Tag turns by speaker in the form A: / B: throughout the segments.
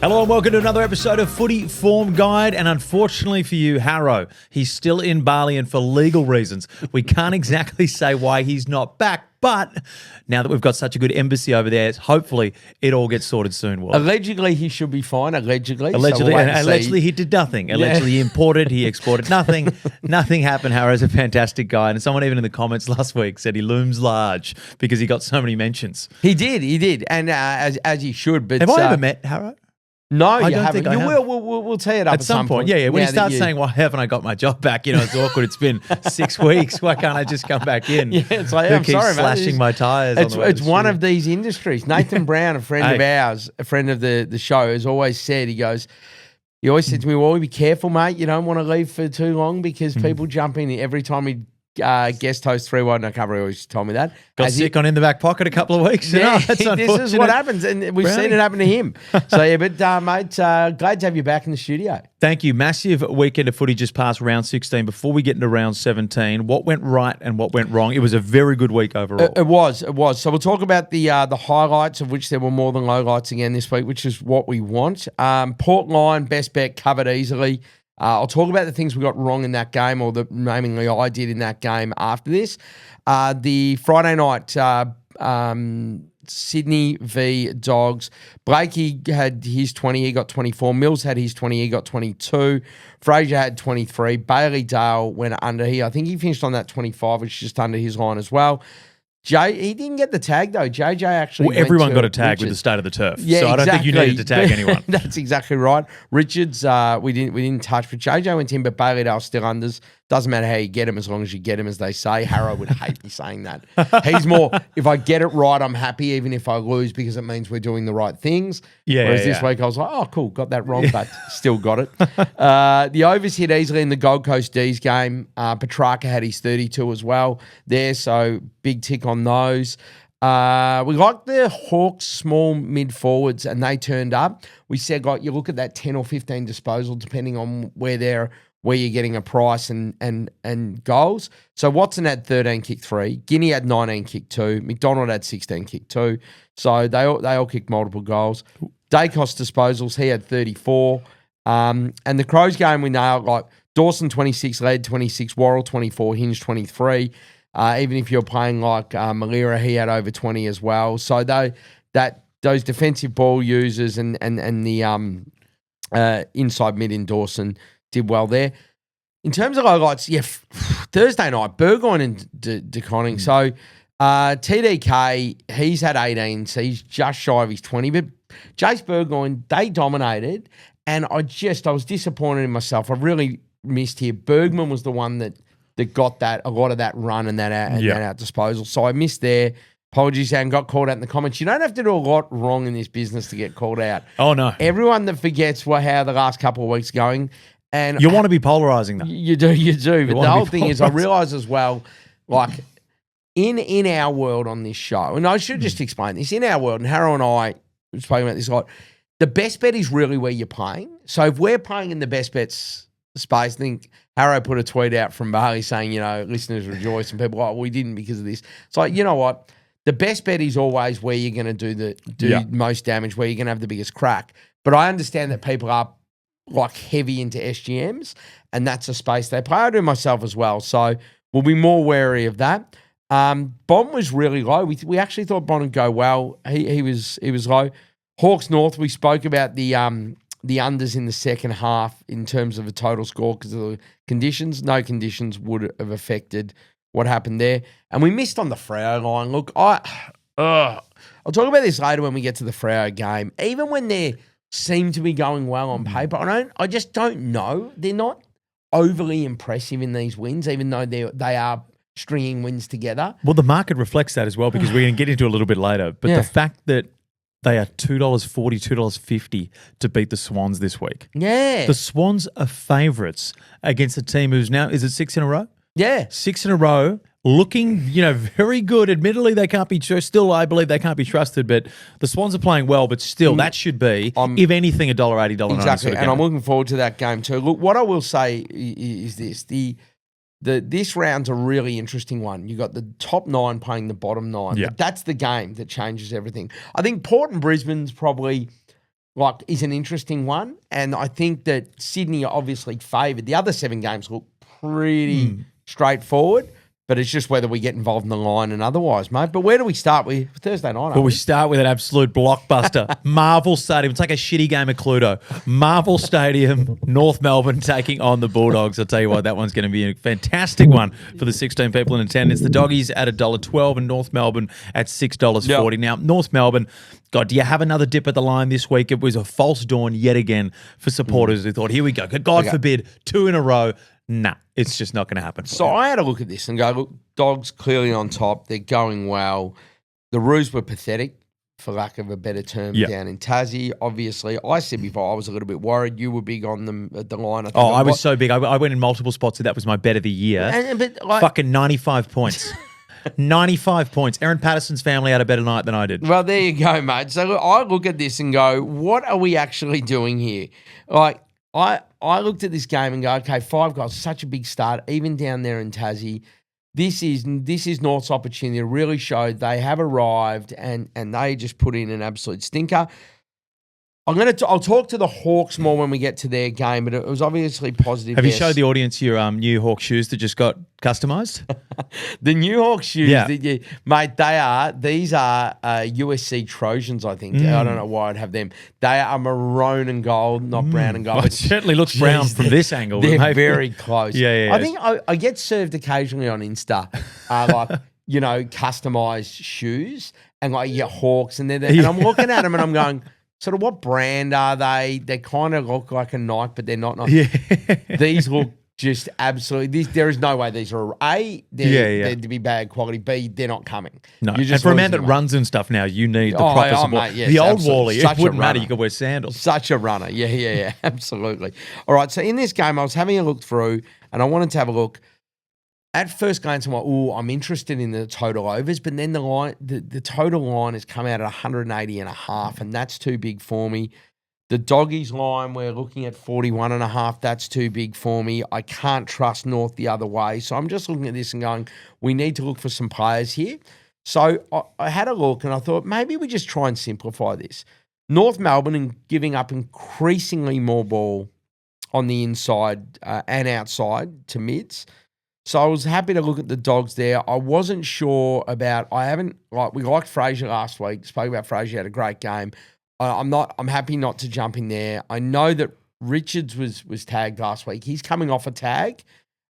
A: Hello and welcome to another episode of Footy Form Guide. And unfortunately for you, Harrow, he's still in Bali, and for legal reasons, we can't exactly say why he's not back. But now that we've got such a good embassy over there, hopefully it all gets sorted soon. Will.
B: Allegedly, he should be fine. Allegedly.
A: Allegedly he did nothing. Allegedly he imported, he exported nothing. Nothing happened. Harrow's a fantastic guy. And someone even in the comments last week said he looms large because he got so many mentions.
B: He did. And as he should. But
A: have I ever met Harrow?
B: No,
A: I
B: you
A: don't
B: haven't.
A: think I have.
B: We'll tee it up
A: at some point. Yeah. When he starts saying, "Why haven't I got my job back?" You know, it's awkward. It's been 6 weeks. Why can't I just come back in?
B: Yeah, it's like, I'm
A: keeps
B: sorry,
A: slashing my tires.
B: It's one of these industries. Nathan Brown, a friend of ours, a friend of the show, has always said, he always said to me, "Well, be careful, mate. You don't want to leave for too long because people jump in every time we." Guest host 3-1 recovery always told me that.
A: Got sick on In the Back Pocket a couple of weeks.
B: Yeah,
A: that's
B: this is what happens, and we've seen it happen to him. So, yeah, but, mate, glad to have you back in the studio.
A: Thank you. Massive weekend of footy just past round 16. Before we get into round 17, what went right and what went wrong? It was a very good week overall.
B: It was. So we'll talk about the highlights, of which there were more than lowlights again this week, which is what we want. Port Lion, best bet, covered easily. I'll talk about the things we got wrong in that game, or that namely I did in that game after this. The Friday night Sydney v Dogs. Blakey had his 20, he got 24. Mills had his 20, he got 22. Fraser had 23. Bailey Dale went under here. I think he finished on that 25, which is just under his line as well. He didn't get the tag though. JJ actually.
A: Well, everyone got a tag with the state of the turf.
B: Yeah,
A: so I don't think you needed to tag anyone.
B: That's exactly right. Richards, we didn't touch, but JJ went in, but Bailey Dale still unders. Doesn't matter how you get him as long as you get him, as they say. Harrow would hate me saying that. He's more, if I get it right, I'm happy, even if I lose, because it means we're doing the right things. Whereas this week I was like, oh, cool, got that wrong, but still got it. The overs hit easily in the Gold Coast Dees game. Petrarca had his 32 as well there, so big tick on those. We like the Hawks small mid forwards, and they turned up. We said, you look at that 10 or 15 disposal, depending on where you're getting a price and goals. So Watson had 13, kick 3. Guinea had 19, kick 2. McDonald had 16, kick 2. So they all kicked multiple goals. Dacos disposals, he had 34. And the Crows game we nailed, like Dawson 26, Led 26, Worrell 24, Hinge 23. Even if you're playing like Malira, he had over 20 as well. So those defensive ball users and the inside mid in Dawson did well there. In terms of highlights, Thursday night, Burgoyne and De Koning. So TDK, he's had 18, so he's just shy of his 20. But Jace Burgoyne, they dominated, and I was disappointed in myself. I really missed here. Bergman was the one that got a lot of that run and that out disposal. So I missed there. Apologies, and got called out in the comments. You don't have to do a lot wrong in this business to get called out.
A: Oh, no.
B: Everyone that forgets how the last couple of weeks going. And
A: you want to be polarizing them.
B: You do. But the whole thing is, I realise as well, like in our world on this show, and I should just explain this, in our world, and Harrow and I have spoken about this a lot, the best bet is really where you're playing. So if we're playing in the best bets space, I think Harrow put a tweet out from Bali saying, listeners rejoice, and people are like, we didn't because of this. It's like, you know what? The best bet is always where you're going to do most damage, where you're going to have the biggest crack. But I understand that people are like heavy into SGMs, and that's a space they play. I do myself as well, so we'll be more wary of that. Bond was really low. We actually thought Bond would go well. He was low. Hawks North, we spoke about the unders in the second half in terms of a total score because of the conditions. No conditions would have affected what happened there. And we missed on the Freo line. Look, I'll talk about this later when we get to the Freo game. Even when they seem to be going well on paper, I just don't know. They're not overly impressive in these wins, even though they are stringing wins together.
A: Well, the market reflects that as well, because we're going to get into it a little bit later. But the fact that they are $2.40, $2.50 to beat the Swans this week.
B: Yeah.
A: The Swans are favourites against a team who's now, is it 6 in a row?
B: Yeah.
A: 6 in a row, looking, very good. Admittedly, they can't be still, I believe they can't be trusted, but the Swans are playing well, but still, that should be, if anything, $1.80, $1.90.
B: Exactly,
A: sort of
B: and I'm looking forward to that game too. Look, what I will say is this. This round's a really interesting one. You got the top 9 playing the bottom 9.
A: Yeah.
B: But that's the game that changes everything. I think Port and Brisbane's probably is an interesting one. And I think that Sydney are obviously favoured. The other 7 games look pretty straightforward. But it's just whether we get involved in the line and otherwise, mate. But where do we start? Thursday night,
A: Well, we start with an absolute blockbuster. Marvel Stadium. It's like a shitty game of Cluedo. Marvel Stadium, North Melbourne taking on the Bulldogs. I'll tell you what, that one's going to be a fantastic one for the 16 people in attendance. The Doggies at $1.12 and North Melbourne at $6.40.
B: Yep.
A: Now, North Melbourne, God, do you have another dip at the line this week? It was a false dawn yet again for supporters who thought, here we go. God forbid, 2 in a row. Nah, it's just not going to happen.
B: So I had a look at this and go, look, Dogs clearly on top. They're going well. The Roos were pathetic, for lack of a better term, down in Tassie. Obviously, I said before I was a little bit worried. You were big on them at the line.
A: I was so big. I went in multiple spots. That was my bet of the year. Fucking 95 points. 95 points. Aaron Patterson's family had a better night than I did.
B: Well, there you go, mate. So look, I look at this and go, what are we actually doing here? I looked at this game and go, okay, 5 goals, such a big start, even down there in Tassie. This is North's opportunity to really show they have arrived and they just put in an absolute stinker. I'll talk to the Hawks more when we get to their game, but it was obviously positive.
A: Have you showed the audience your new Hawk shoes that just got customised?
B: The new Hawk shoes, mate, these are USC Trojans, I think. I don't know why I'd have them. They are maroon and gold, not brown and gold.
A: Well, it certainly looks brown from this angle.
B: They're very close.
A: Yeah.
B: I think I get served occasionally on Insta, customised shoes and Hawks, and and I'm looking at them and I'm going, sort of what brand are they? They kind of look like a Nike, but they're not Nike. Yeah. These look just absolutely. There is no way these are they're to be bad quality. B, they're not coming.
A: No, and for a man that runs and stuff now, you need the proper support.
B: Mate, yes,
A: the old Walley, it wouldn't matter. You could wear sandals.
B: Such a runner. Yeah, absolutely. All right, so in this game, I was having a look through, and I wanted to have a look. At first glance, I'm like, I'm interested in the total overs, but then the total line has come out at 180.5, and that's too big for me. The Doggies line, we're looking at 41.5. That's too big for me. I can't trust North the other way. So I'm just looking at this and going, we need to look for some players here. So I had a look and I thought maybe we just try and simplify this. North Melbourne and giving up increasingly more ball on the inside and outside to mids. So I was happy to look at the Dogs there. I wasn't sure about. We liked Fraser last week. Spoke about Fraser, had a great game. I'm happy not to jump in there. I know that Richards was tagged last week. He's coming off a tag.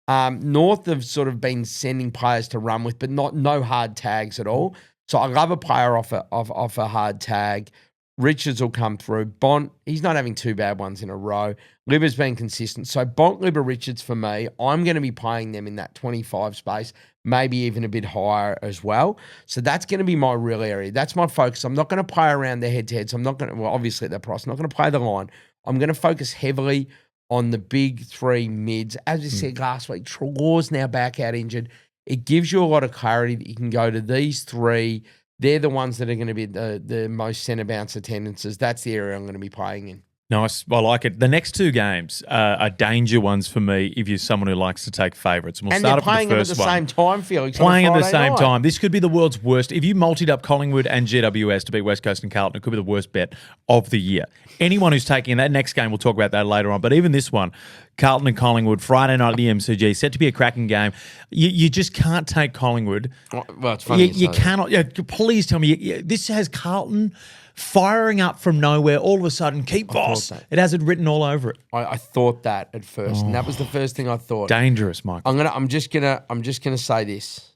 B: North have sort of been sending players to run with, but no hard tags at all. So I love a player off a hard tag. Richards will come through. Bont, he's not having 2 bad ones in a row. Libba's been consistent. So Bont, Libba, Richards for me, I'm going to be playing them in that 25 space, maybe even a bit higher as well. So that's going to be my real area. That's my focus. I'm not going to play around their head-to-heads. I'm not going to, obviously at that price, I'm not going to play the line. I'm going to focus heavily on the big 3 mids. As we said last week, Treloar's now back out injured. It gives you a lot of clarity that you can go to these 3. They're the ones that are going to be the most centre bounce attendances. That's the area I'm going to be playing in.
A: Nice. I like it. The next 2 games are danger ones for me if you're someone who likes to take favourites.
B: And they're playing them at the same time, Felix.
A: Playing at the same time. This could be the world's worst. If you multied up Collingwood and GWS to beat West Coast and Carlton, it could be the worst bet of the year. Anyone who's taking that next game, we'll talk about that later on. But even this one, Carlton and Collingwood, Friday night at the MCG, set to be a cracking game. You just can't take Collingwood.
B: Well, it's funny.
A: You cannot. Please tell me. This has Carlton firing up from nowhere. All of a sudden, keep boss. It has it written all over it.
B: I thought that at first, and that was the first thing I thought.
A: Dangerous, Michael.
B: I'm just gonna say this.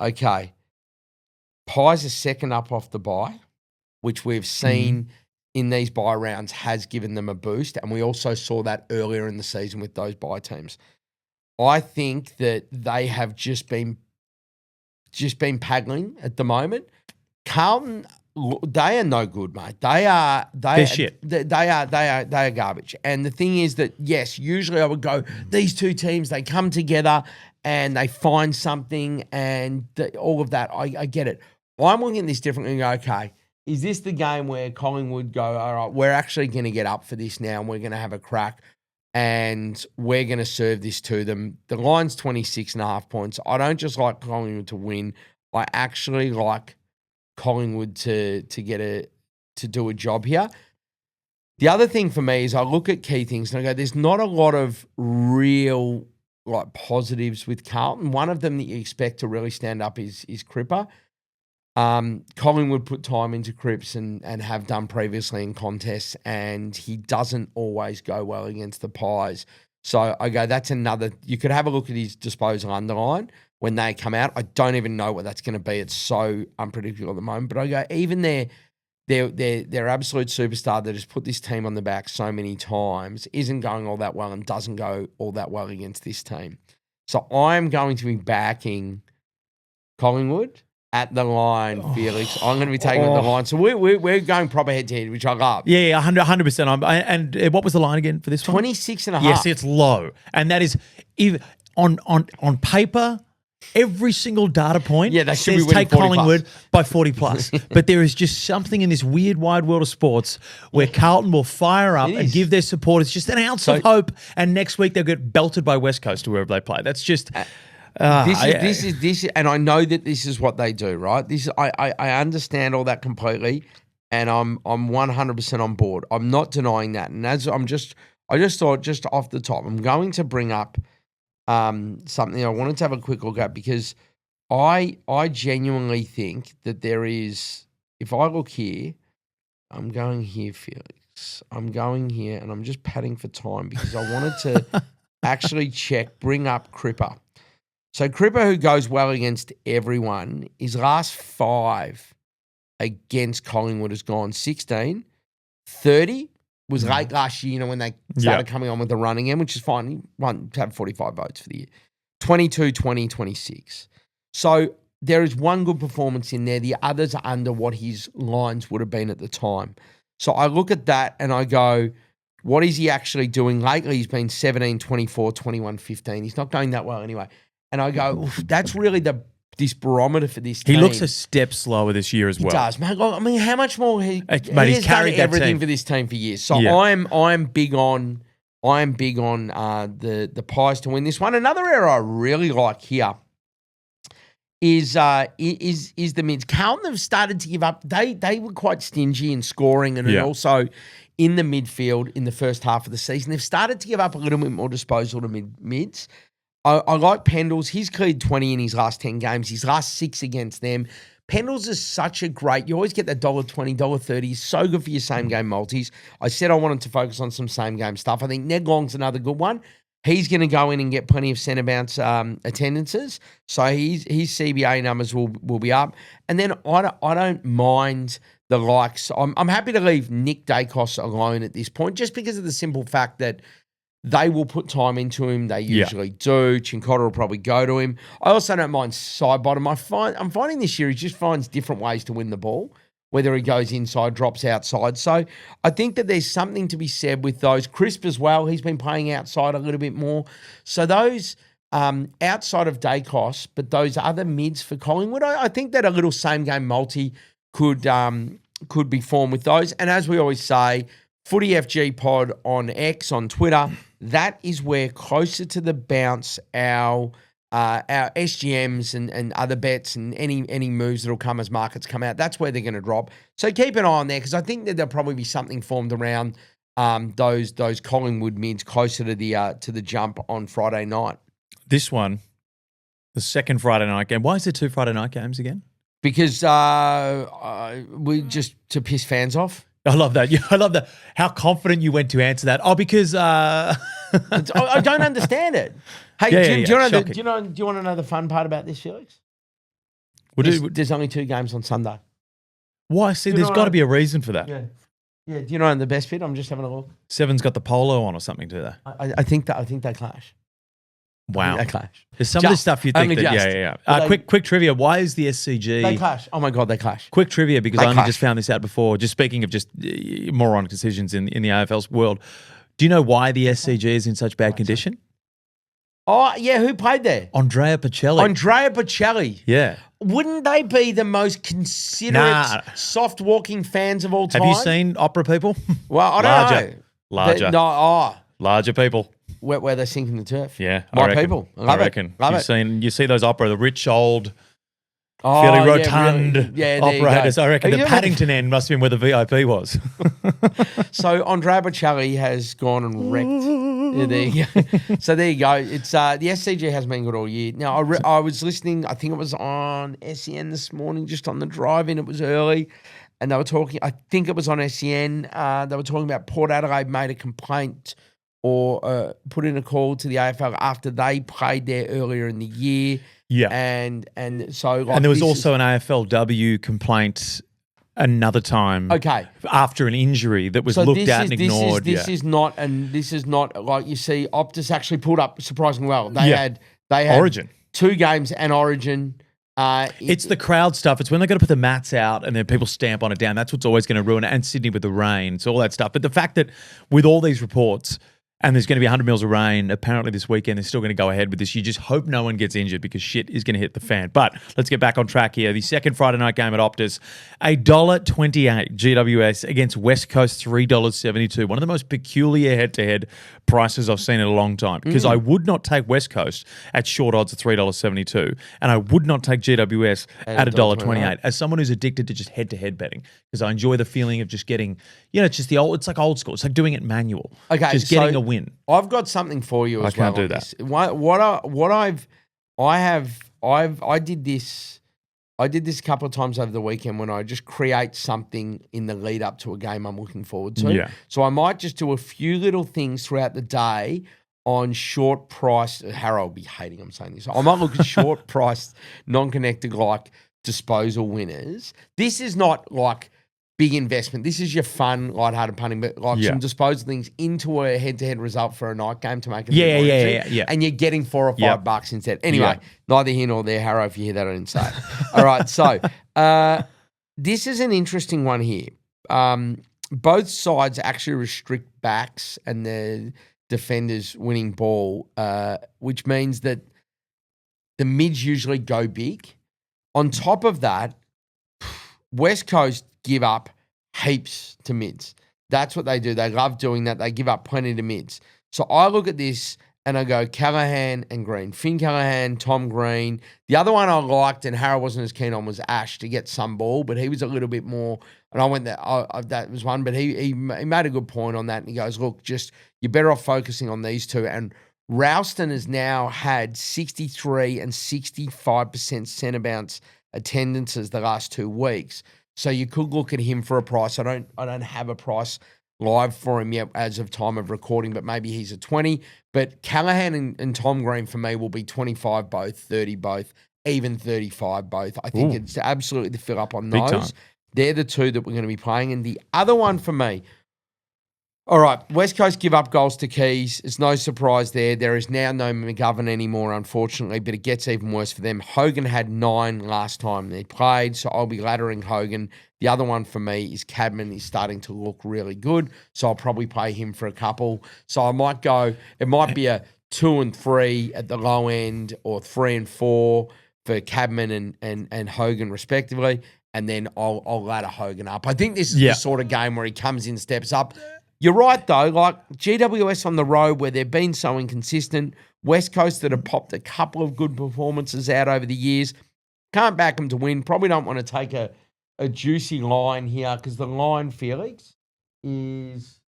B: Okay, Pies are second up off the bye, which we've seen in these bye rounds has given them a boost, and we also saw that earlier in the season with those bye teams. I think that they have just been paddling at the moment. Carlton, they are no good, mate. They're
A: shit.
B: They are garbage. And the thing is that, yes, usually I would go, these 2 teams, they come together and they find something and all of that. I get it. I'm looking at this differently and go, okay, is this the game where Collingwood go, all right, we're actually going to get up for this now and we're going to have a crack and we're going to serve this to them. The line's 26.5 points. I don't just like Collingwood to win. I actually like Collingwood to do a job here. The other thing for me is I look at key things and I go, there's not a lot of real like positives with Carlton. One of them that you expect to really stand up is Cripper. Collingwood put time into Cripps and have done previously in contests, and he doesn't always go well against the Pies. So I go, that's another. You could have a look at his disposal underline when they come out. I don't even know what that's going to be. It's so unpredictable at the moment. But I go, even their absolute superstar that has put this team on the back so many times isn't going all that well and doesn't go all that well against this team. So I'm going to be backing Collingwood at the line, Felix. I'm going to be taking the line. So we're going proper head-to-head, which I love.
A: Yeah, 100%. And what was the line again for this one?
B: 26.5.
A: Yes, it's low. And that is, even on paper, every single data point says take Collingwood by 40 plus. But there is just something in this weird wide world of sports where Carlton will fire up and give their supporters just an ounce of hope, and next week they'll get belted by West Coast or wherever they play. That's just... This is, and I know that this is what they do, right? I understand all that completely, and I'm 100% on board. I'm not denying that, and I just thought just off the top, I'm going to bring up something I wanted to have a quick look at, because I genuinely think that there is. If I look here, I'm going here, Felix. I'm going here, and I'm just padding for time because I wanted to actually bring up Cripper. So Cripper, who goes well against everyone, his last 5 against Collingwood has gone 16, 30 was late last year, when they started coming on with the run again, which is fine. He won to have 45 votes for the year. 22, 20, 26. So there is one good performance in there. The others are under what his lines would have been at the time. So I look at that and I go, what is he actually doing? Lately, he's been 17, 24, 21, 15. He's not going that well anyway. And I go, that's really this barometer for this team. He looks a step slower this year as well.
B: He does, mate. I mean, how much more he's
A: carried
B: done everything for this team for years. So I'm big on the Pies to win this one. Another area I really like here is the mids. Carlton have started to give up. They were quite stingy in scoring and also in the midfield in the first half of the season. They've started to give up a little bit more disposal to mids. I like Pendles. He's cleared 20 in his last 10 games. His last 6 against them. Pendles is such a great... You always get that $1.20, $1.30. He's so good for your same-game multis. I said I wanted to focus on some same-game stuff. I think Ned Long's another good one. He's going to go in and get plenty of centre bounce attendances. So his CBA numbers will be up. And then I don't mind the likes. I'm happy to leave Nick Dacos alone at this point, just because of the simple fact that they will put time into him. They usually do. Chincotta will probably go to him. I also don't mind side bottom. I'm finding this year he just finds different ways to win the ball, whether he goes inside, drops outside. So I think that there's something to be said with those. Crisp as well. He's been playing outside a little bit more. So those outside of Dacos, but those other mids for Collingwood, I think that a little same-game multi could be formed with those. And as we always say, footyfgpod on X, on Twitter, that is where closer to the bounce our SGMs and other bets and any moves that will come as markets come out, that's where they're going to drop. So keep an eye on there, because I think that there'll probably be something formed around those Collingwood mids closer to the jump on Friday night.
A: This one, the second Friday night game. Why is there 2 Friday night games again?
B: Because we just to piss fans off.
A: I love that. I love that. How confident you went to answer that. Oh, because
B: I don't understand it. Hey, do you want to know the fun part about this, Felix? There's only 2 games on Sunday.
A: Why? See, there's got to be a reason for that.
B: Yeah. Do you know the best bit? I'm just having a look.
A: 7's got the polo on or something to that.
B: I think they clash.
A: Wow.
B: They clash.
A: There's some of the stuff you think that, quick trivia. Why is the SCG...
B: They clash. Oh, my God, they clash.
A: Quick trivia, because I only just found this out before. Just speaking of just moronic decisions in the AFL's world. Do you know why the SCG is in such bad condition?
B: Oh, yeah. Who played there?
A: Andrea Bocelli. Yeah.
B: Wouldn't they be the most considerate, soft-walking fans of all time?
A: Have you seen opera people?
B: Well, I don't know.
A: Larger. Larger people.
B: Where they're sinking the turf.
A: Yeah.
B: My people. I reckon.
A: You see those opera, the rich old fairly
B: yeah,
A: rotund
B: really. Yeah, there you go.
A: operators. I reckon
B: Have
A: the
B: you ever-
A: Paddington end must have been where the VIP was.
B: So Andrea Bocelli has gone and wrecked. Yeah, there you go. So there you go. It's the SCG has been good all year. Now I was listening. I think it was on SEN this morning, just on the drive in. It was early, and they were talking. I think it was on SEN. They were talking about Port Adelaide made a complaint or put in a call to the AFL after they played there earlier in the year.
A: Yeah.
B: And so like,
A: And there was also an AFLW complaint another time.
B: Okay.
A: After an injury that was looked at and ignored.
B: This is not like you see. Optus actually pulled up surprisingly well. They had
A: Origin.
B: 2 games and Origin.
A: It's the crowd stuff. It's when they got to put the mats out and then people stamp on it down. That's what's always going to ruin it. And Sydney with the rain. It's all that stuff. But the fact that with all these reports, and there's going to be 100 mils of rain apparently this weekend, they're still going to go ahead with this. You just hope no one gets injured because shit is going to hit the fan. But let's get back on track here. The second Friday night game at Optus, $1.28 GWS against West Coast $3.72. One of the most peculiar head-to-head prices I've seen in a long time because I would not take West Coast at short odds of $3.72 and I would not take GWS at $1.28 as someone who's addicted to just head-to-head betting because I enjoy the feeling of just getting, it's just it's like old school. It's like doing it manual.
B: Okay,
A: just getting a win.
B: I've got something for you as well.
A: I can't do that.
B: I did this a couple of times over the weekend when I just create something in the lead up to a game I'm looking forward to.
A: Yeah.
B: So I might just do a few little things throughout the day on short price. Harold will be hating I'm saying this. I might look at short priced, non-connected like disposal winners. This is not like big investment. This is your fun, lighthearted punting, but like some disposal things into a head-to-head result for a night game to make it
A: Yeah.
B: And you're getting $4 or $5 instead. Anyway, neither here nor there, Harrow. If you hear that, I didn't say it. All right, so this is an interesting one here. Both sides actually restrict backs and the defenders winning ball, which means that the mids usually go big. On top of that, West Coast give up heaps to mids. That's what they do. They love doing that. They give up plenty to mids. So I look at this and I go Callaghan and Green. Finn Callaghan, Tom Green. The other one I liked and Harrow wasn't as keen on was Ash to get some ball, but he was a little bit more, and I went there, that was one, but he made a good point on that. And he goes, look, just you're better off focusing on these two. And Ralston has now had 63 and 65% centre bounce attendances the last 2 weeks. So you could look at him for a price. I don't have a price live for him yet as of time of recording, but maybe he's a 20. But Callaghan and Tom Green for me will be 25 both, 30 both, even 35 both. I think it's absolutely the fill up on
A: Big
B: those.
A: time.
B: They're the two that we're going to be playing. And the other one for me, all right, West Coast give up goals to Keys. It's no surprise there. There is now no McGovern anymore, unfortunately, but it gets even worse for them. Hogan had 9 last time they played, so I'll be laddering Hogan. The other one for me is Cadman. He's starting to look really good, so I'll probably play him for a couple. So I might go, it might be a 2 and 3 at the low end or 3 and 4 for Cadman and Hogan respectively, and then I'll ladder Hogan up. I think this is the sort of game where he comes in, steps up. You're right, though. Like GWS on the road where they've been so inconsistent. West Coast that have popped a couple of good performances out over the years. Can't back them to win. Probably don't want to take a juicy line here because the line, Felix, is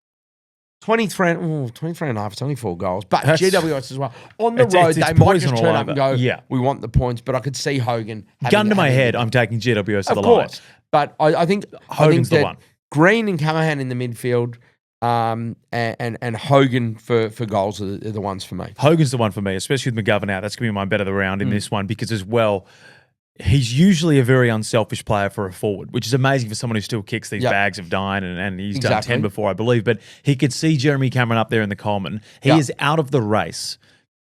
B: 23 and a half. It's only 4 goals. But GWS as well. On the road, they might just turn up and go, we want the points. But I could see Hogan.
A: Gun to my head, I'm taking GWS to the line. Of course.
B: But I think
A: Hogan's the one.
B: Green and Callaghan in the midfield, and Hogan for goals are the ones for me.
A: Hogan's the one for me, especially with McGovern out. That's going to be my bet of the round in this one because as well, he's usually a very unselfish player for a forward, which is amazing for someone who still kicks these bags of 9 and he's done 10 before, I believe. But he could see Jeremy Cameron up there in the Coleman. He is out of the race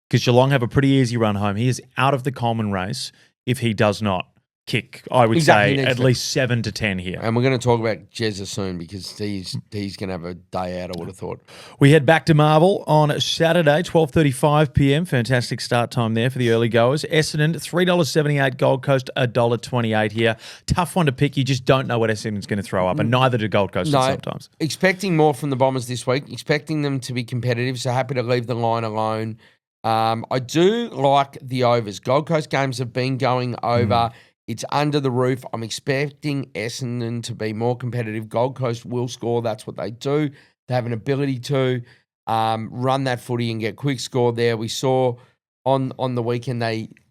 A: because Geelong have a pretty easy run home. He is out of the Coleman race if he does not kick, I would say, at least 7 to 10 here.
B: And we're going to talk about Jezza soon because he's going to have a day out, I would have thought.
A: We head back to Marvel on Saturday, 12:35 p.m. Fantastic start time there for the early goers. Essendon, $3.78. Gold Coast, $1.28 here. Tough one to pick. You just don't know what Essendon's going to throw up, and neither do Gold Coast sometimes.
B: Expecting more from the Bombers this week. Expecting them to be competitive, so happy to leave the line alone. I do like the overs. Gold Coast games have been going over. It's under the roof. I'm expecting Essendon to be more competitive. Gold Coast will score. That's what they do. They have an ability to run that footy and get quick score there. We saw on the weekend,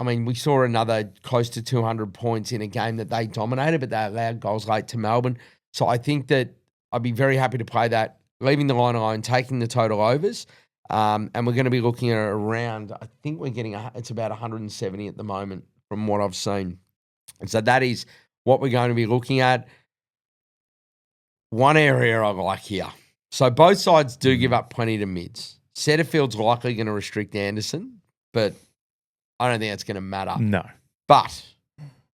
B: we saw another close to 200 points in a game that they dominated, but they allowed goals late to Melbourne. So I think that I'd be very happy to play that, leaving the line alone, taking the total overs. And we're going to be looking at around, I think we're getting, it's about 170 at the moment from what I've seen. And so that is what we're going to be looking at. One area I like here. So both sides do give up plenty to mids. Setterfield's likely going to restrict Anderson, but I don't think that's going to matter.
A: No.
B: But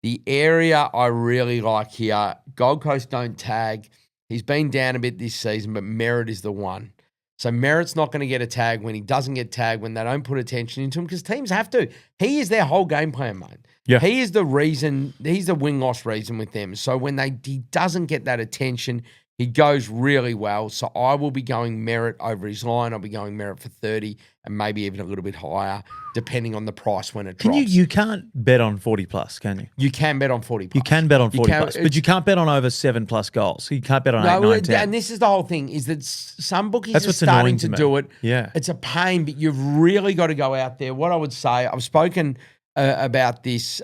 B: the area I really like here, Gold Coast don't tag. He's been down a bit this season, but Merritt is the one. So Merritt's not going to get a tag when he doesn't get tagged, when they don't put attention into him, because teams have to. He is their whole game plan, mate.
A: Yeah.
B: He is the reason, he's the win-loss reason with them. So when he doesn't get that attention, he goes really well. So I will be going Merritt over his line. I'll be going Merritt for 30 and maybe even a little bit higher, depending on the price when it drops.
A: You can't bet on 40 plus, can you?
B: You can bet on 40 plus.
A: You can bet on 40 plus, but you can't bet on over 7 plus goals. You can't bet on 8, 9, 10.
B: And this is the whole thing, is that some bookies
A: That's
B: are
A: what's
B: starting
A: annoying
B: to
A: to me.
B: do it.
A: Yeah.
B: It's a pain, but you've really got to go out there. What I would say, I've spoken about this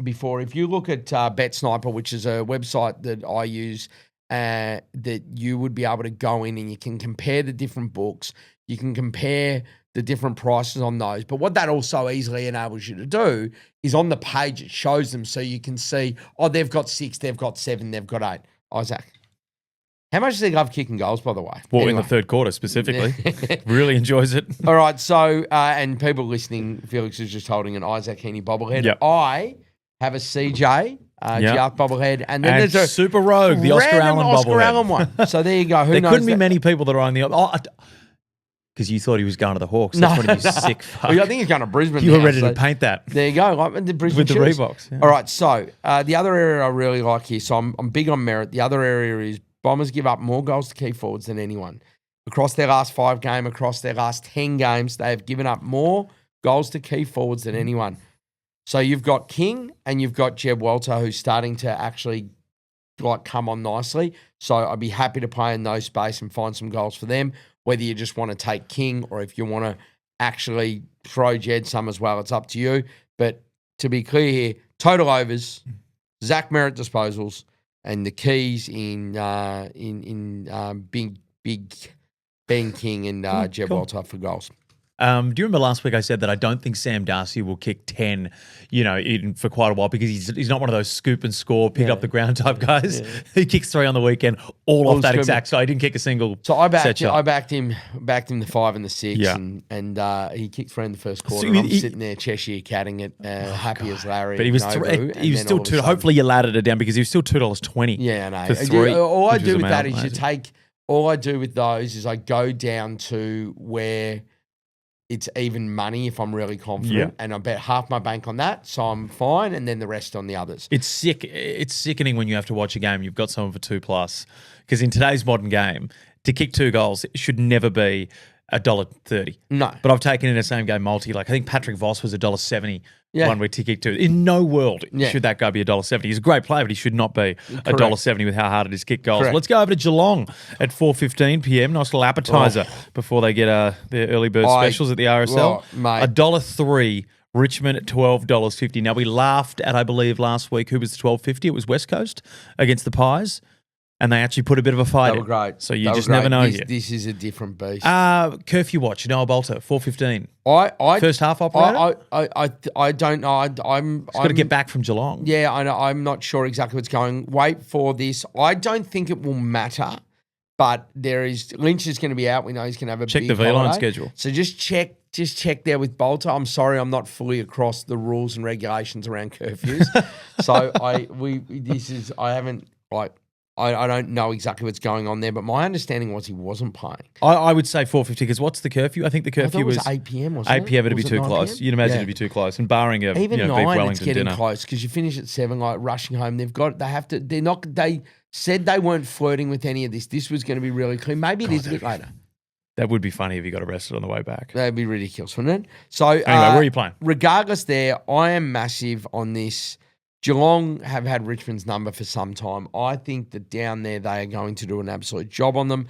B: before. If you look at Bet Sniper, which is a website that I use, that you would be able to go in and you can compare the different books. You can compare the different prices on those. But what that also easily enables you to do is on the page, it shows them so you can see, they've got 6, they've got 7, they've got 8. Isaac, how much does he love kicking goals, by the way?
A: Well, in the third quarter specifically. Really enjoys it.
B: All right, so, and people listening, Felix is just holding an Isaac Heaney bobblehead.
A: Yep.
B: I have a CJ, Giarth bobblehead, and then there's a
A: Super Rogue, the Oscar Allen bobblehead.
B: Oscar Allen one. So there you go.
A: There couldn't be many people that are on the because you thought he was going to the Hawks. That's when he was sick. Fuck.
B: Well, I think he's going to Brisbane.
A: You were
B: now,
A: ready to paint that.
B: There you go, like the Brisbane
A: with the
B: shoes.
A: Reeboks. Yeah.
B: All right, so the other area I really like here, so I'm big on Merritt. The other area is Bombers give up more goals to key forwards than anyone. Across their last 5 games, across their last 10 games, they have given up more goals to key forwards than anyone. So you've got King and you've got Jeb Walter, who's starting to actually come on nicely. So I'd be happy to play in those space and find some goals for them, whether you just want to take King or if you want to actually throw Jed some as well, it's up to you. But to be clear here, total overs, Zach Merritt disposals, and the keys in big Ben King and Jeb Walter for goals.
A: Do you remember last week I said that I don't think Sam Darcy will kick 10, for quite a while because he's not one of those scoop and score, pick up the ground type guys. Yeah. He kicks 3 on the weekend, all off that exact side. He didn't kick a single. So I backed
B: him the 5 and the 6, and he kicked 3 in the first quarter. So I'm sitting there Cheshire catting it, happy as Larry.
A: But he was still $2. Hopefully you laddered it down because he was still $2.20.
B: Yeah, I know.
A: For 3.
B: All I do with that is all I do with those is I go down to where it's even money if I'm really confident, and I bet half my bank on that, so I'm fine, and then the rest on the others.
A: It's sick. It's sickening when you have to watch a game. You've got someone for 2+, because in today's modern game, to kick 2 goals, it should never be $1.30.
B: No,
A: but I've taken in a same game multi. Like I think Patrick Voss was $1.70. One where to kick 2. In no world should that guy be $1.70. He's a great player, but he should not be $1.70 with how hard it is to kick goals. Let's go over to Geelong at 4:15 p.m. Nice little appetizer before they get their early bird specials at the RSL. $1.03. Richmond at $12.50. Now we laughed at, I believe, last week who was the $12.50. It was West Coast against the Pies. And they actually put a bit of a fight in.
B: They were great.
A: So you just never know here.
B: This is a different beast.
A: Curfew watch, Noah Bolter, 4:15. First half operator?
B: I don't know. I'm
A: got to get back from Geelong.
B: Yeah, I know. I'm not sure exactly what's going. Wait for this. I don't think it will matter, but Lynch is going to be out. We know he's going to have a
A: check
B: big
A: the V-line
B: holiday.
A: schedule.
B: So just check there with Bolter. I'm sorry, I'm not fully across the rules and regulations around curfews. So I don't know exactly what's going on there, but my understanding was he wasn't playing.
A: I would say 4:50 because what's the curfew? I think the curfew
B: was 8 p.m. wasn't
A: 8 p.m. It'd be too close. You'd imagine it'd be too close. And barring a
B: even
A: beef
B: 9,
A: Wellington
B: it's getting
A: dinner.
B: close because you finish at 7, like rushing home. They said they weren't flirting with any of this. This was going to be really clean. Maybe it is a bit later.
A: That would be funny if he got arrested on the way back.
B: That'd be ridiculous, wouldn't it? So
A: anyway, where are you playing?
B: Regardless, I am massive on this Geelong have had Richmond's number for some time. I think that down there they are going to do an absolute job on them.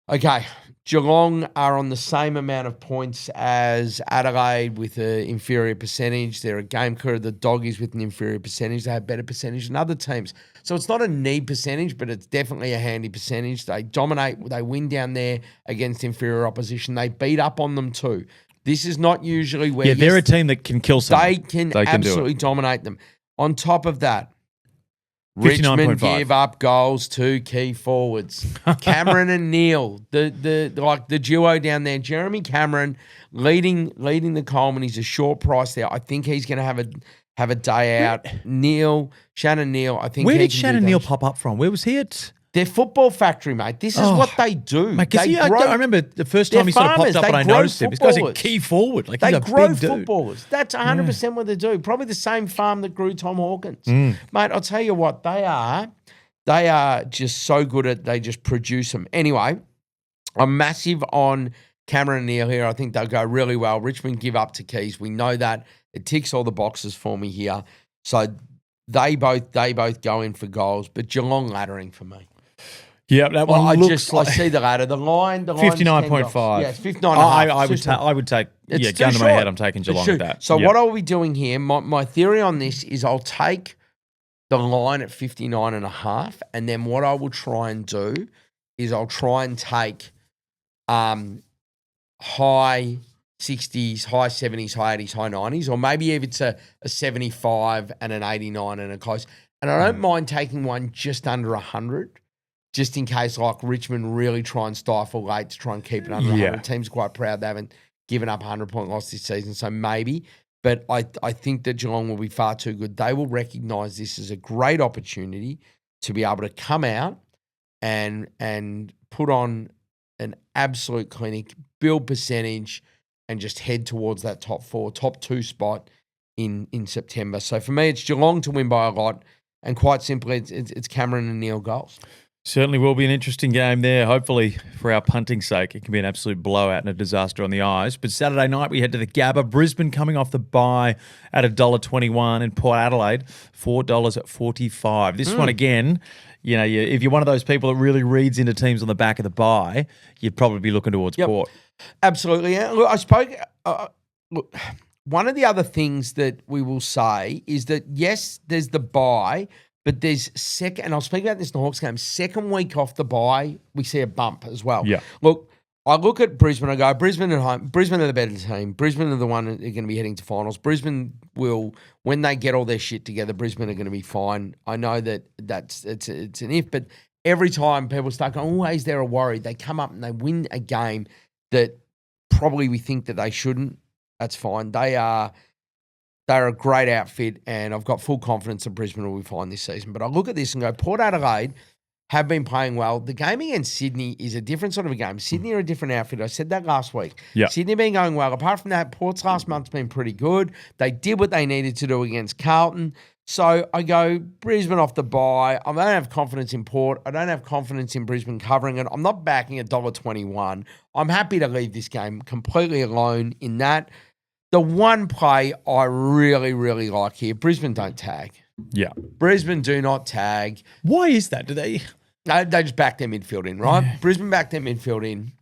B: Okay, Geelong are on the same amount of points as Adelaide with an inferior percentage. They're a game crew. The Doggies with an inferior percentage. They have better percentage than other teams. So it's not a need percentage, but it's definitely a handy percentage. They dominate. They win down there against inferior opposition. They beat up on them too. This is not usually where...
A: Yeah, they're a team that can kill someone.
B: They can absolutely dominate them. On top of that, Richmond give up goals to key forwards. Cameron and Neil, the duo down there. Jeremy Cameron leading the Coleman. He's a short price there. I think he's going to have a day out. Shannon Neil. I think.
A: Where did Shannon Neil pop up from? Where was he at?
B: Their football factory, mate. This is what they do.
A: Mate, I remember the first time he sort of popped up and I noticed him. This guy's a key forward. Like, he's a
B: grow
A: big dude.
B: footballers. That's 100% what they do. Probably the same farm that grew Tom Hawkins. Mate, I'll tell you what, they are just so good at, they just produce them. Anyway, I'm massive on Cameron and Neil here. I think they'll go really well. Richmond give up to Keys. We know that. It ticks all the boxes for me here. So they both go in for goals, but Geelong laddering for me.
A: Yeah, that one looks
B: I see the ladder. The line
A: 59.5.
B: Yeah, it's 59.5.
A: I would take, gun to my head, I'm taking Geelong at that.
B: So what I'll be doing here, my theory on this is I'll take the line at 59.5, and then what I will try and do is I'll try and take high 60s, high 70s, high 80s, high 90s, or maybe if it's a 75 and an 89 and a close. And I don't mind taking one just under 100. Just in case, like, Richmond really try and stifle late to try and keep it under 100. Teams are quite proud they haven't given up a 100-point loss this season, so maybe. But I think that Geelong will be far too good. They will recognise this as a great opportunity to be able to come out and put on an absolute clinic, build percentage, and just head towards that top 2 spot in September. So for me, it's Geelong to win by a lot, and quite simply, it's Cameron and Neil goals.
A: Certainly will be an interesting game there. Hopefully, for our punting sake, it can be an absolute blowout and a disaster on the eyes. But Saturday night, we head to the Gabba. Brisbane coming off the bye at $1.21, and Port Adelaide, $4.45. This one, again, if you're one of those people that really reads into teams on the back of the bye, you'd probably be looking towards Port.
B: Absolutely. Yeah. Look, I spoke... look, one of the other things that we will say is that, yes, there's the bye, but there's and I'll speak about this in the Hawks game, second week off the bye, we see a bump as well.
A: Yeah.
B: Look, I look at Brisbane, I go, Brisbane at home, Brisbane are the better team. Brisbane are the one that are going to be heading to finals. Brisbane will, when they get all their shit together, Brisbane are going to be fine. I know that it's an if, but every time people start going, is there a worry? They come up and they win a game that probably we think that they shouldn't. That's fine. They're a great outfit, and I've got full confidence that Brisbane will be fine this season. But I look at this and go, Port Adelaide have been playing well. The game against Sydney is a different sort of a game. Sydney are a different outfit. I said that last week.
A: Yeah.
B: Sydney have been going well. Apart from that, Port's last month's been pretty good. They did what they needed to do against Carlton. So I go Brisbane off the bye. I don't have confidence in Port. I don't have confidence in Brisbane covering it. I'm not backing $1.21. I'm happy to leave this game completely alone in that. The one play I really, really like here, Brisbane don't tag.
A: Yeah.
B: Brisbane do not tag.
A: Why is that? Do they?
B: They just back their midfield in, right? Yeah. Brisbane back their midfield in.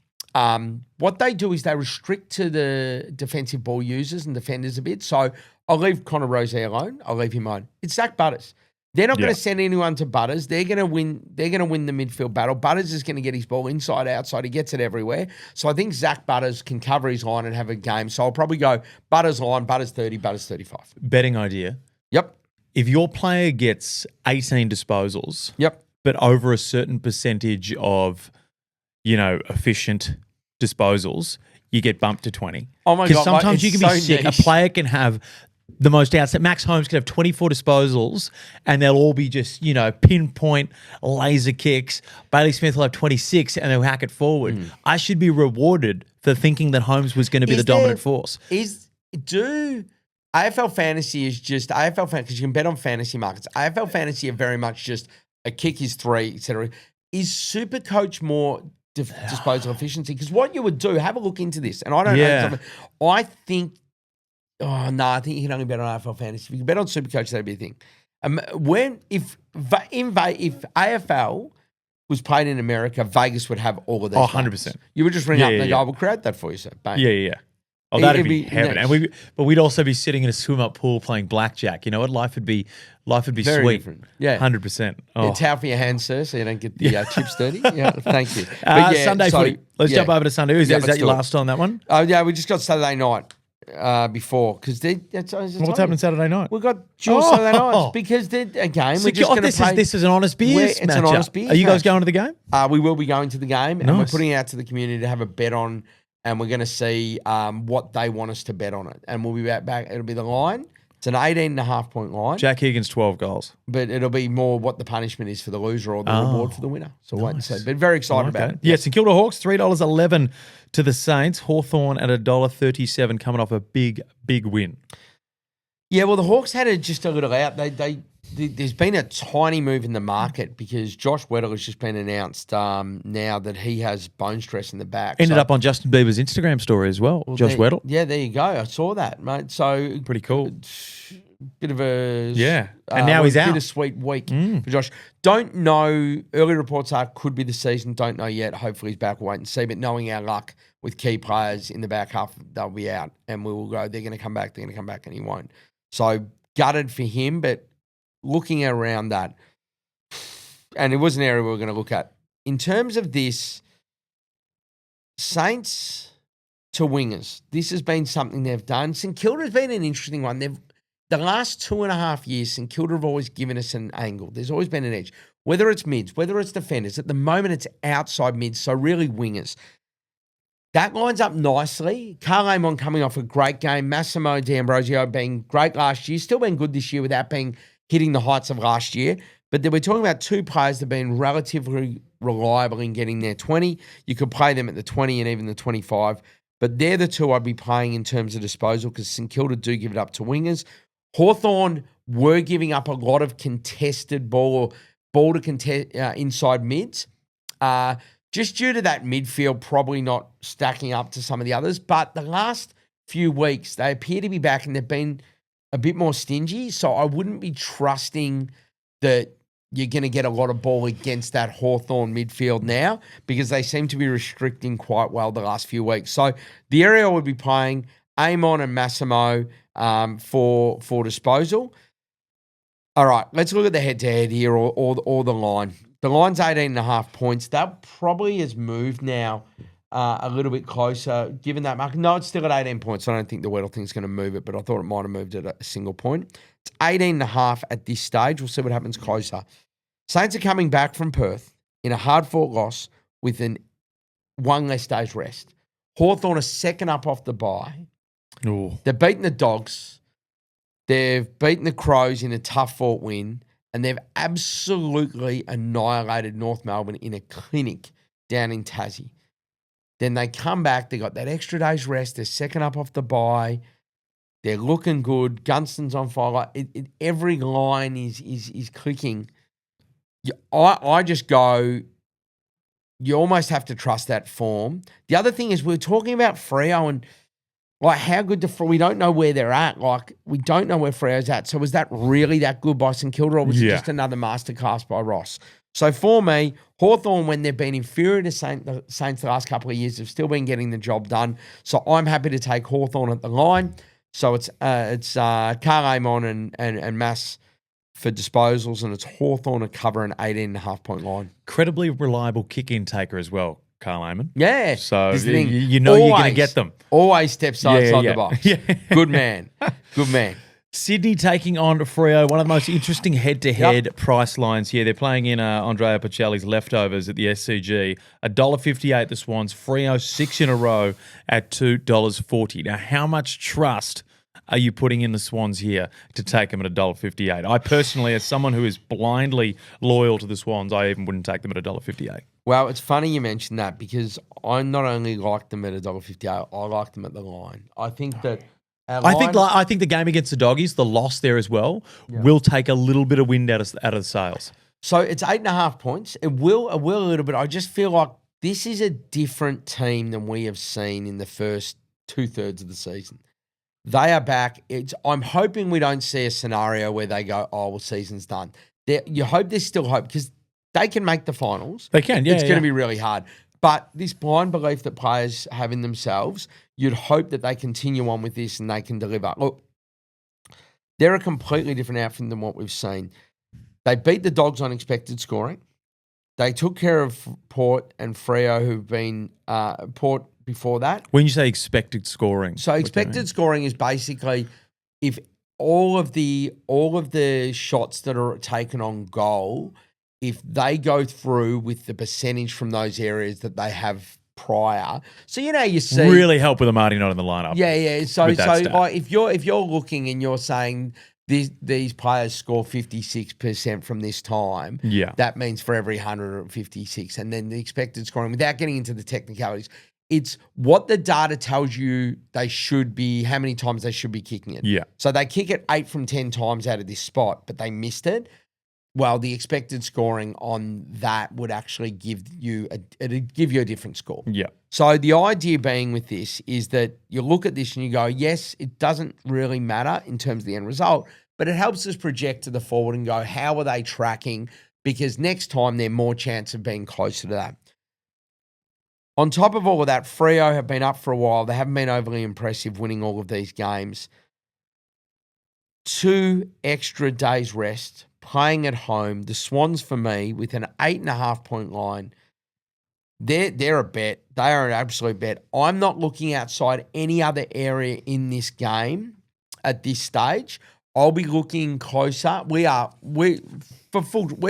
B: What they do is they restrict to the defensive ball users and defenders a bit. So I'll leave Connor Rozee alone. I'll leave him alone. It's Zach Butters. They're not going to send anyone to Butters. They're going to win. They're going to win the midfield battle. Butters is going to get his ball inside, outside. He gets it everywhere. So I think Zach Butters can cover his line and have a game. So I'll probably go Butters line, Butters 30, Butters 35.
A: Betting idea.
B: Yep.
A: If your player gets 18 disposals, but over a certain percentage of, efficient disposals, you get bumped to 20.
B: Oh my God.
A: Because sometimes you can be sick.
B: Niche.
A: A player can have the most outside. Max Holmes can have 24 disposals and they'll all be just, pinpoint laser kicks. Bailey Smith will have 26 and they'll hack it forward. I should be rewarded for thinking that Holmes was going to be the dominant force.
B: AFL fantasy is just AFL fantasy, because you can bet on fantasy markets. AFL fantasy are very much just a kick is 3, etc. Is Supercoach more disposal efficiency? Because what you would do, have a look into this, and I don't know. I think Oh, no, I think you can only bet on AFL Fantasy. If you can bet on Supercoach, that'd be a thing. If AFL was played in America, Vegas would have all of these.
A: 100%.
B: You would just ring up and they go, we'll create that for you, sir. Bang.
A: Yeah. Oh, that'd
B: It'd
A: be
B: be
A: heaven.
B: nice.
A: And we'd also be sitting in a swim-up pool playing blackjack. You know what? Life would be
B: Very
A: sweet.
B: different. Yeah.
A: 100%. Oh.
B: Towel for your hands, sir, so you don't get the chips dirty. Yeah, thank you. But
A: Sunday footy. Let's jump over to Sunday. Is that
B: let's
A: your
B: do it.
A: last on that one?
B: Oh, yeah, we just got Saturday night before because
A: What's happening Saturday night?
B: We've got dual Saturday nights because again, we're just going to play.
A: This is an honest beers
B: It's an honest beers
A: Are you guys
B: match.
A: going to the game?
B: We will be going to the game and we're
A: Nice.
B: putting it out to the community to have a bet on, and we're going to see what they want us to bet on it. And we'll be back. It'll be the line. It's an 18.5 point line.
A: Jack Higgins, 12 goals.
B: But it'll be more what the punishment is for the loser or the reward for the winner. So wait and see. But very excited about it.
A: Yeah, St Kilda Hawks, $3.11 to the Saints. Hawthorn at $1.37 coming off a big win.
B: Yeah, well, the Hawks had just a little out. There's been a tiny move in the market because Josh Weddle has just been announced now that he has bone stress in the back.
A: Ended up on Justin Bieber's Instagram story as well, Josh Weddle.
B: Yeah, there you go. I saw that, mate. So
A: Pretty cool.
B: bit of a
A: and now he's out.
B: bittersweet week for Josh. Don't know. Early reports are could be the season. Don't know yet. Hopefully he's back. We'll wait and see. But knowing our luck with key players in the back half, they'll be out, and we will go. They're going to come back. They're going to come back, and he won't. So gutted for him, but looking around that, and it was an area we were going to look at in terms of this. Saints to wingers. This has been something they've done. St Kilda has been an interesting one. The last 2.5 years, St Kilda have always given us an angle. There's always been an edge. Whether it's mids, whether it's defenders. At the moment, it's outside mids, so really wingers. That lines up nicely. Carl Amon coming off a great game. Massimo D'Ambrosio being great last year. Still been good this year without hitting the heights of last year. But we're talking about two players that have been relatively reliable in getting their 20. You could play them at the 20 and even the 25. But they're the two I'd be playing in terms of disposal because St Kilda do give it up to wingers. Hawthorn were giving up a lot of contested ball to contest inside mids. Just due to that midfield probably not stacking up to some of the others. But the last few weeks, they appear to be back and they've been a bit more stingy. So I wouldn't be trusting that you're going to get a lot of ball against that Hawthorn midfield now because they seem to be restricting quite well the last few weeks. So the area I would be playing, Amon and Massimo for disposal. All right, let's look at the head-to-head here or the line. The line's 18.5 points. That probably has moved now a little bit closer, given that market. No, it's still at 18 points. I don't think the Weddle thing's going to move it, but I thought it might have moved at a single point. It's 18.5 at this stage. We'll see what happens closer. Saints are coming back from Perth in a hard-fought loss with one less day's rest. Hawthorn are second up off the bye.
A: Ooh.
B: They've beaten the Dogs. They've beaten the Crows in a tough-fought win. And they've absolutely annihilated North Melbourne in a clinic down in Tassie. Then they come back. They got that extra day's rest. They're second up off the bye. They're looking good. Gunston's on fire. Every line is clicking. I just go, you almost have to trust that form. The other thing is we're talking about Freo and like how good we don't know where they're at. Like we don't know where Freo's at. So was that really that good by St Kilda or was it just another masterclass by Ross? So for me, Hawthorn, when they've been inferior to the Saints the last couple of years, have still been getting the job done. So I'm happy to take Hawthorn at the line. So it's Carl Amon and Mass for disposals, and it's Hawthorn to cover an 18.5 point line.
A: Incredibly reliable kick-in taker as well, Carl Amon.
B: Yeah.
A: So you know you're going to get them.
B: Always steps outside the box.
A: Yeah.
B: Good man. Good man.
A: Sydney taking on Freo, one of the most interesting head-to-head price lines here. They're playing in Andrea Pacelli's leftovers at the SCG. $1.58 the Swans, Freo 6 in a row at $2.40. Now, how much trust are you putting in the Swans here to take them at $1.58? I personally, as someone who is blindly loyal to the Swans, I even wouldn't take them at $1.58.
B: Well, it's funny you mentioned that because I not only like them at $1.58, I like them at the line. I think that
A: I think the game against the Doggies, the loss there as well, will take a little bit of wind out of the sails.
B: So it's 8.5 points. It will a little bit. I just feel like this is a different team than we have seen in the first 2/3 of the season. They are back. I'm hoping we don't see a scenario where they go, oh, well, season's done. You hope there's still hope because they can make the finals.
A: They can, yeah.
B: It's going to be really hard. But this blind belief that players have in themselves, you'd hope that they continue on with this and they can deliver. Look, they're a completely different outfit than what we've seen. They beat the Dogs on expected scoring. They took care of Port and Freo, who've been Port before that.
A: When you say expected scoring,
B: so expected scoring is basically if all of the shots that are taken on goal, if they go through with the percentage from those areas that they have prior. So you see
A: really help with a Marty not in the lineup.
B: Yeah. So like if you're looking and you're saying these players score 56% from this time, that means for every 156, and then the expected scoring without getting into the technicalities. It's what the data tells you they should be, how many times they should be kicking it.
A: Yeah.
B: So they kick it 8 from 10 times out of this spot, but they missed it. Well, the expected scoring on that would actually give you a different score.
A: Yeah.
B: So the idea being with this is that you look at this and you go, yes, it doesn't really matter in terms of the end result, but it helps us project to the forward and go, how are they tracking? Because next time they're more chance of being closer to that. On top of all of that, Freo have been up for a while. They haven't been overly impressive winning all of these games. 2 extra days rest, playing at home. The Swans, for me, with an 8.5 point line, they're a bet. They are an absolute bet. I'm not looking outside any other area in this game at this stage. I'll be looking closer. We're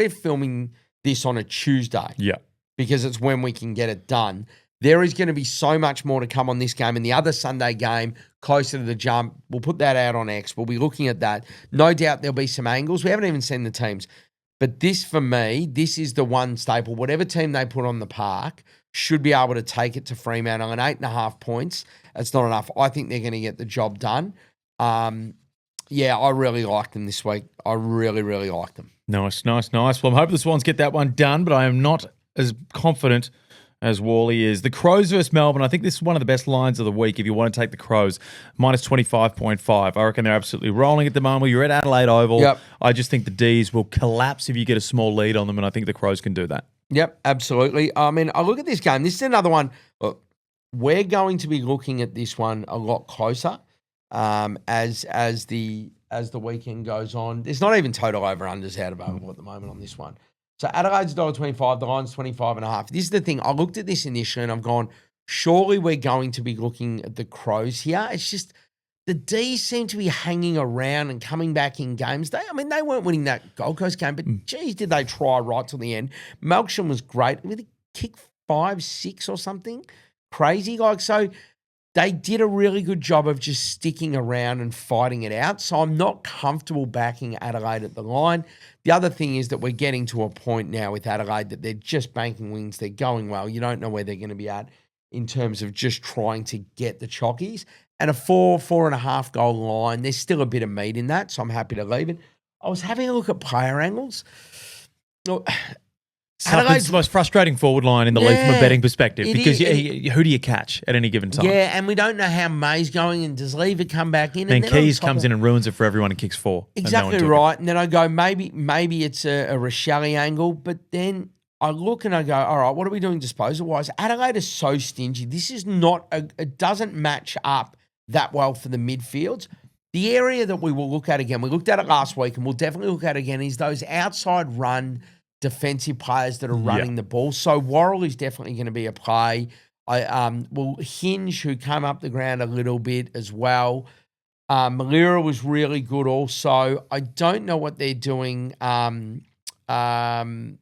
B: filming this on a Tuesday.
A: Yeah.
B: Because it's when we can get it done. There is going to be so much more to come on this game. And the other Sunday game, closer to the jump, we'll put that out on X. We'll be looking at that. No doubt there'll be some angles. We haven't even seen the teams. But this, for me, this is the one staple. Whatever team they put on the park should be able to take it to Fremantle. And 8.5 points, it's not enough. I think they're going to get the job done. Yeah, I really like them this week. I really, really like them.
A: Nice. Well, I'm hoping the Swans get that one done, but I am not as confident as Walley is. The Crows versus Melbourne, I think this is one of the best lines of the week if you want to take the Crows. Minus 25.5. I reckon they're absolutely rolling at the moment. You're at Adelaide Oval.
B: Yep.
A: I just think the Dees will collapse if you get a small lead on them, and I think the Crows can do that.
B: Yep, absolutely. I mean, I look at this game. This is another one. Look, we're going to be looking at this one a lot closer as the weekend goes on. There's not even total over-unders out available at the moment on this one. So Adelaide's $1.25, the line's 25.5. This is the thing. I looked at this initially and I've gone, surely we're going to be looking at the Crows here. It's just the D's seem to be hanging around and coming back in games. They weren't winning that Gold Coast game, but geez, did they try right till the end. Melksham was great. With a kick 5-6 or something crazy. So they did a really good job of just sticking around and fighting it out. So I'm not comfortable backing Adelaide at the line. The other thing is that we're getting to a point now with Adelaide that they're just banking wins. They're going well. You don't know where they're going to be at in terms of just trying to get the chockies. And a 4.5 goal line, there's still a bit of meat in that, so I'm happy to leave it. I was having a look at player angles. Look,
A: It's the most frustrating forward line in the league from a betting perspective because who do you catch at any given time?
B: Yeah, and we don't know how May's going and does Lever come back in.
A: Then Keys comes in and ruins it for everyone and kicks 4.
B: Exactly right. And then I go, maybe it's a Rochelle angle, but then I look and I go, all right, what are we doing disposal-wise? Adelaide is so stingy. This is not, it doesn't match up that well for the midfields. The area that we will look at again, we looked at it last week and we'll definitely look at it again, is those outside run defensive players that are running the ball. So Worrell is definitely going to be a play. Hinge, who came up the ground a little bit as well. Malira was really good also. I don't know what they're doing. I don't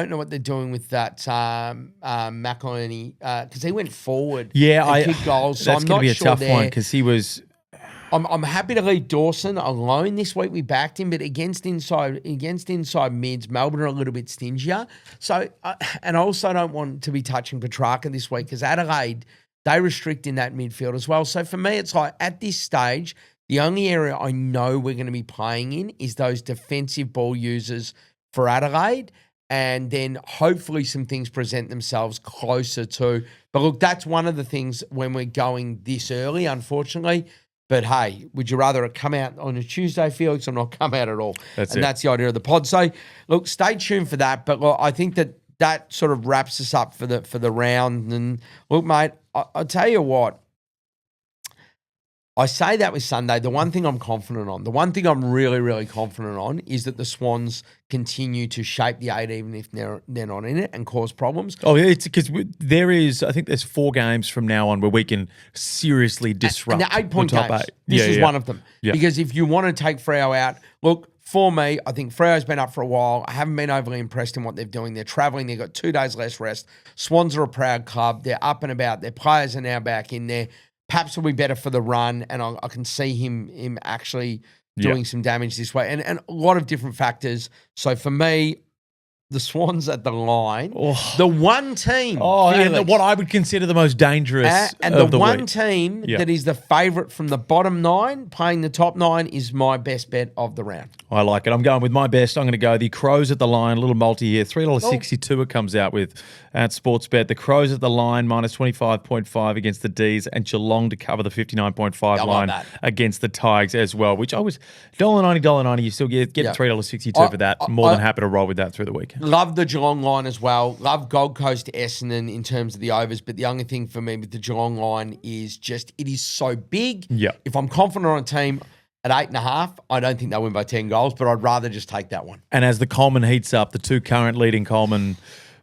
B: know what they're doing with that McElhenney because he went forward.
A: Yeah,
B: kicked goals. So
A: that's going to be a tough one because he was.
B: I'm happy to leave Dawson alone this week. We backed him, but against inside mids, Melbourne are a little bit stingier. So, and I also don't want to be touching Petrarca this week because Adelaide, they restrict in that midfield as well. So for me, it's like at this stage, the only area I know we're going to be playing in is those defensive ball users for Adelaide. And then hopefully some things present themselves closer to. But look, that's one of the things when we're going this early, unfortunately. But hey, would you rather it come out on a Tuesday, Felix, or not come out at all?
A: That's
B: That's the idea of the pod. So, look, stay tuned for that. But look, I think that sort of wraps us up for the round. And look, mate, I'll tell you what. I say that with Sunday. The one thing I'm confident on, the one thing I'm really, really confident on is that the Swans continue to shape the 8 even if they're not in it and cause problems.
A: Oh, yeah, it's because I think there's 4 games from now on where we can seriously disrupt
B: and the 8-point
A: the top
B: games.
A: 8.
B: This is one of them.
A: Yeah.
B: Because if you want to take Freo out, look, for me, I think Freo's been up for a while. I haven't been overly impressed in what they're doing. They're travelling. They've got 2 days less rest. Swans are a proud club. They're up and about. Their players are now back in there. Perhaps will be better for the run, and I can see him actually doing some damage this way, and a lot of different factors. So for me, the Swans at the line, the one team,
A: and what I would consider the most dangerous,
B: and
A: of
B: the one
A: week.
B: team that is the favourite from the bottom 9 playing the top 9 is my best bet of the round.
A: I like it. I'm going with my best. I'm going to go the Crows at the line, a little multi here, $3.62 it comes out with at Sportsbet. The Crows at the line, minus 25.5 against the Dees, and Geelong to cover the 59.5 line against the Tigers as well, which I was $1.90, you still get $3.62 for that. More than happy to roll with that through the week.
B: Love the Geelong line as well. Love Gold Coast Essendon in terms of the overs, but the only thing for me with the Geelong line is just it is so big.
A: Yeah.
B: If I'm confident on a team at 8.5, I don't think they'll win by 10 goals, but I'd rather just take that one.
A: And as the Coleman heats up, the 2 current leading Coleman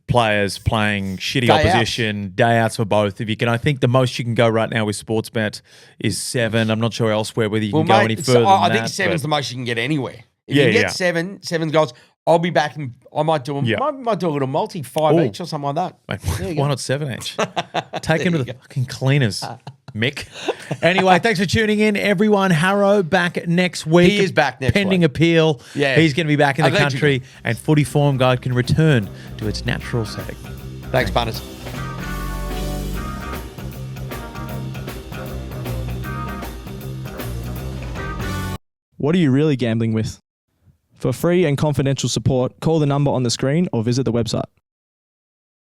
A: players playing shitty opposition, day outs for both. If you can, I think the most you can go right now with Sportsbet is 7. I'm not sure elsewhere whether you can go any further than
B: I
A: that.
B: think 7's the most you can get anywhere. If you get 7 goals, I'll be back and I might do might do a little multi 5 each or something like that.
A: Mate, why not 7 each? Take him to the fucking cleaners, Mick. Anyway, thanks for tuning in, everyone. Harrow back next week.
B: He is back next
A: pending
B: week.
A: appeal.
B: Yeah.
A: He's going to be back in the
B: Allegedly.
A: country, and Footy Form Guide can return to its natural setting.
B: Thanks, punters.
C: What are you really gambling with? For free and confidential support, call the number on the screen or visit the website.